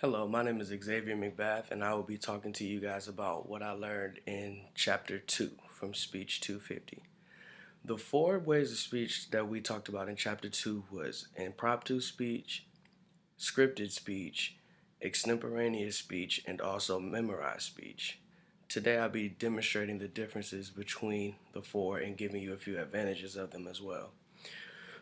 Hello, my name is Xavier McBath, and I will be talking to you guys about what I learned in Chapter 2 from Speech 250. The four ways of speech that we talked about in Chapter 2 was impromptu speech, scripted speech, extemporaneous speech, and also memorized speech. Today I'll be demonstrating the differences between the four and giving you a few advantages of them as well.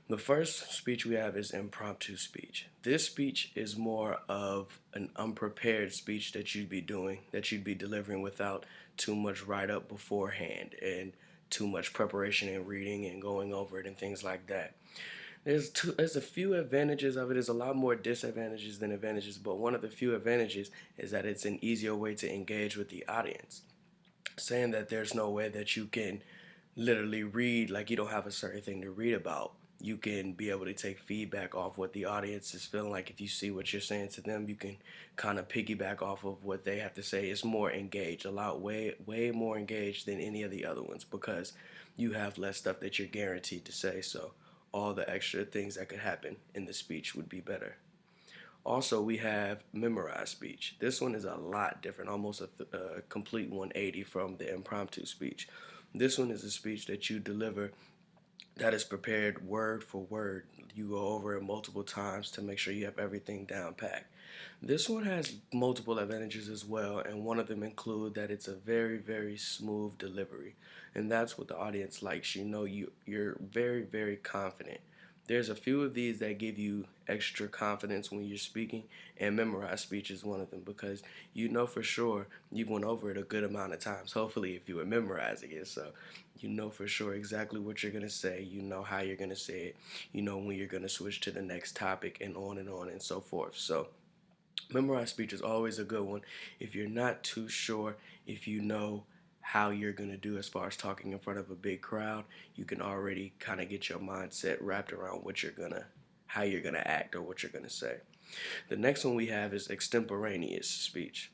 The first speech we have is impromptu speech. This speech is more of an unprepared speech that you'd be doing, that you'd be delivering without too much write up beforehand and too much preparation and reading and going over it and things like that. There's a few advantages of it. There's a lot more disadvantages than advantages, but one of the few advantages is that it's an easier way to engage with the audience. Saying that there's no way that you can literally read, like you don't have a certain thing to read about. You can be able to take feedback off what the audience is feeling like. If you see what you're saying to them, you can kind of piggyback off of what they have to say. It's more engaged, a lot way more engaged than any of the other ones because you have less stuff that you're guaranteed to say. So all the extra things that could happen in the speech would be better. Also, we have memorized speech. This one is a lot different, almost a complete 180 from the impromptu speech. This one is a speech that you deliver that is prepared word for word. You go over it multiple times to make sure you have everything down packed. This one has multiple advantages as well, and one of them include that it's a very smooth delivery, and that's what the audience likes. You're very confident. There's a few of these that give you extra confidence when you're speaking, and memorized speech is one of them because you know for sure you've went over it a good amount of times. Hopefully, if you were memorizing it, so you know for sure exactly what you're gonna say. You know how you're gonna say it. You know when you're gonna switch to the next topic, and on and so forth. So memorized speech is always a good one if you're not too sure if you know how you're going to do as far as talking in front of a big crowd. You can already kind of get your mindset wrapped around how you're going to act or what you're going to say. The next one we have is extemporaneous speech.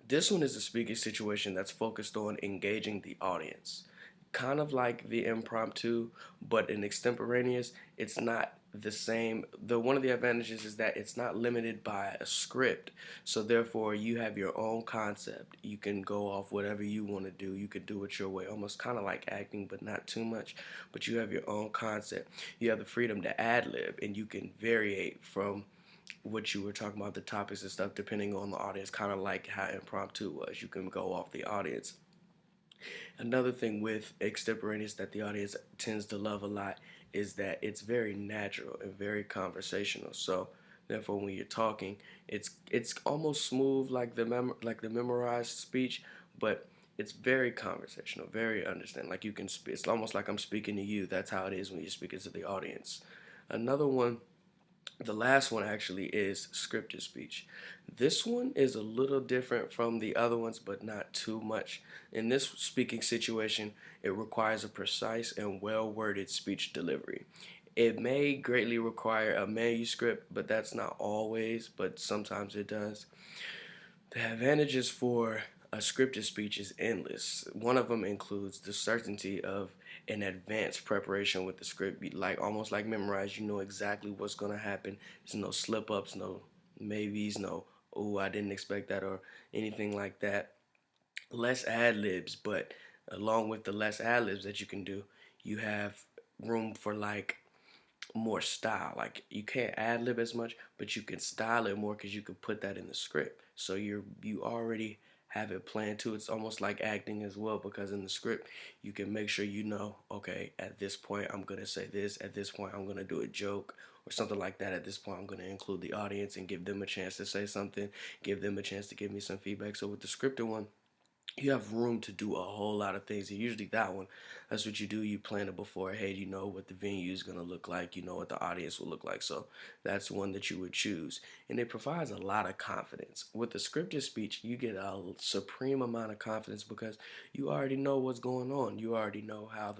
This one is a speaking situation that's focused on engaging the audience. Kind of like the impromptu, but in extemporaneous, it's not the same. The one of the advantages is that it's not limited by a script. So therefore you have your own concept. You can go off whatever you want to do. You can do it your way. Almost kind of like acting, but not too much. But you have your own concept. You have the freedom to ad lib and you can variate from what you were talking about, the topics and stuff, depending on the audience, kind of like how impromptu was. You can go off the audience. Another thing with extemporaneous that the audience tends to love a lot is that it's very natural and very conversational. So therefore, when you're talking, it's almost smooth like like the memorized speech, but it's very conversational, very understanding. Like you can speak. It's almost like I'm speaking to you. That's how it is when you're speaking to the audience. Another one, the last one actually is scripted speech. This one is a little different from the other ones, but not too much. In this speaking situation, it requires a precise and well worded speech delivery. It may greatly require a manuscript, but that's not always, but sometimes it does. The advantages for a scripted speech is endless. One of them includes the certainty of an advanced preparation with the script, like almost like memorized. You know exactly what's gonna happen. There's no slip ups, no maybes, no oh I didn't expect that or anything like that. Less ad libs, but along with the less ad libs that you can do, you have room for like more style. Like you can't ad lib as much, but you can style it more because you can put that in the script. So you already have it planned too. It's almost like acting as well because in the script you can make sure you know, okay, at this point I'm gonna say this, at this point I'm gonna do a joke or something like that. At this point I'm gonna include the audience and give them a chance to say something, give them a chance to give me some feedback. So with the scripted one, you have room to do a whole lot of things. And usually that one, that's what you do. You plan it beforehand. You know what the venue is going to look like. You know what the audience will look like. So that's one that you would choose. And it provides a lot of confidence. With the scripted speech, you get a supreme amount of confidence because you already know what's going on. You already know how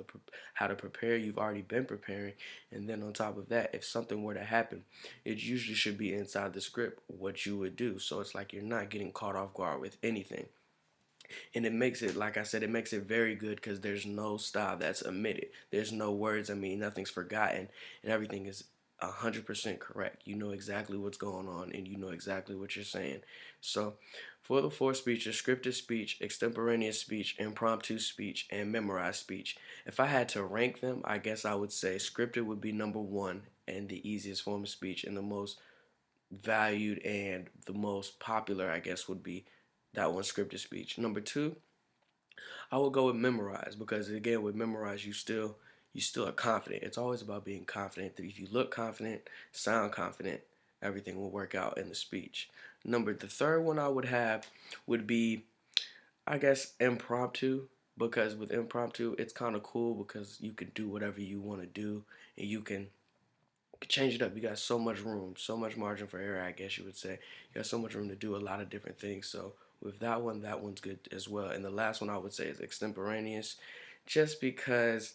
to prepare. You've already been preparing. And then on top of that, if something were to happen, it usually should be inside the script what you would do. So it's like you're not getting caught off guard with anything, and it makes it, like I said, it makes it very good because there's no style that's omitted. There's no words. I mean, nothing's forgotten, and everything is 100% correct. You know exactly what's going on and you know exactly what you're saying. So, for the four speeches, scripted speech, extemporaneous speech, impromptu speech, and memorized speech, if I had to rank them, I guess I would say scripted would be number one and the easiest form of speech and the most valued and the most popular, I guess, would be that one, scripted speech. Number two, I would go with memorize because again, with memorize, you still are confident. It's always about being confident. If you look confident, sound confident, everything will work out in the speech. The third one I would have would be, I guess, impromptu, because with impromptu, it's kind of cool because you can do whatever you want to do and you can change it up. You got so much room, so much margin for error, I guess you would say. You got so much room to do a lot of different things. So with that one's good as well. And the last one I would say is extemporaneous, just because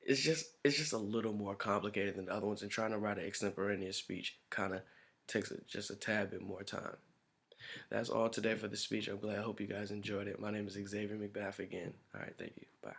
it's just a little more complicated than the other ones. And trying to write an extemporaneous speech kind of takes just a tad bit more time. That's all today for the speech. I'm glad. I hope you guys enjoyed it. My name is Xavier McBath again. All right, thank you. Bye.